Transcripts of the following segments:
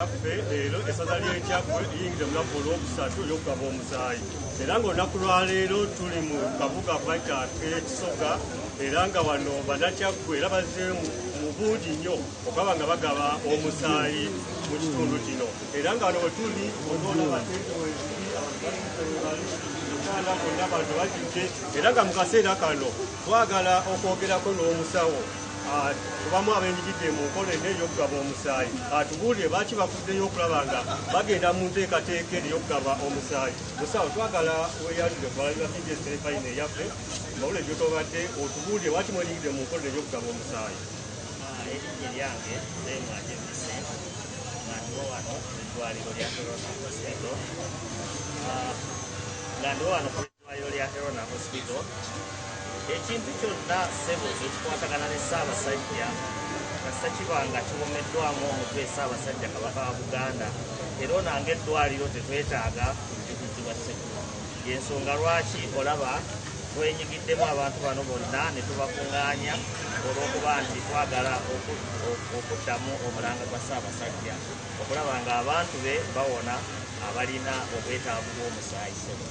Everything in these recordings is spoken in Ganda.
Leero essaza ly'Ekyagwe liyingidde mu lunaku olwokusatu olw'okugaba omusaayi. Era ng'olunaku lwa leero tuli mu kabuga Bwakyake Kisoga era nga wano Bannakyaggwe era bazze mu bungi nnyo okulaba nga bagaba omusaayi mu kitundu kino. Era nga wano we tuli onoona bonna bantu bagidde era nga mu kaseera kano twagala okwogerako n'omusawo kubamu abenyigidde mu nkola eno ey'okugaba omusaayi atubuulire baaki bafuddeyo okulaba nga bagenda mu nteekateeka eno ey'okugaba omusaayi. Musawo twagala weeyalire kubalabira fayina eyaffe mawulire gy'otobadde otubuulire lwaki mwenyigidde mu nkola ey'okugaba omusaayi. Erinnya lyange Mwajembise nga ndiwo wano ku ddwaliro lya Herona Hospital ekintu kyonna ssebo ekikwatagana ne Ssaabasajja kasita kiba nga kiwomeddwamu omutwe Ssaabasajja Kabaka wa Buganda era onanga eddwaliro tetwetaaga kujjukizibwa Ssekulu. Y'ensonga lwaki olaba twenyigidemu abantu bano bonna ne tubakuŋŋaanya olw'okuba nti twagala okuddamu omulanga gwa Ssaabasajja okulaba ng'abantu be bawona abalina obwetaavu bw'omusaayi ssebo.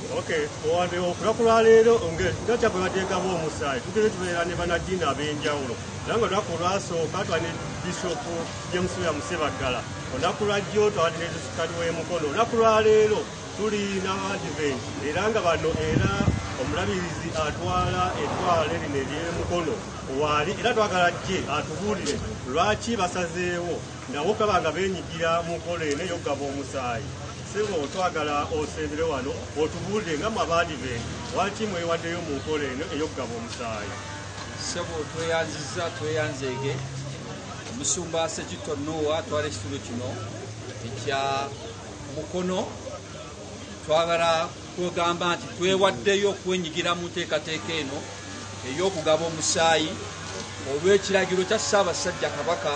Okulaku lwa leero nga kyabwe bateekabo omusaayi tugere tubeera ne bannaddiini ab'enjawulo era nga olunaku olwasooka twali ne Bishopu James Musebagala, olunaku lwajjo twali ne Kali w'Emukono, olunaku lwa leero tuli n'Abadiventi era nga bano era omulabirizi atwala eddwala lino ery'Emukono waali era twagala jje atubuulire lwaki basazeewo nabo okulaba nga beenyigira mu nkola eno ey'okugaba omusaayi. Sebo twagala osembere wano otubuulire nga Abadiventi lwaki mwewaddeyo mu nkola eno ey'okugaba omusaayi. Sebo tweyanzeege omusumba Ssekitto Noah atwala ekitundu kino ekya Mukono twagala kwegamba nti twewaddeyo okwenyigira mu nteekateeka eno ey'okugaba omusaayi olw'ekiragiro kya Ssaabasajja Kabaka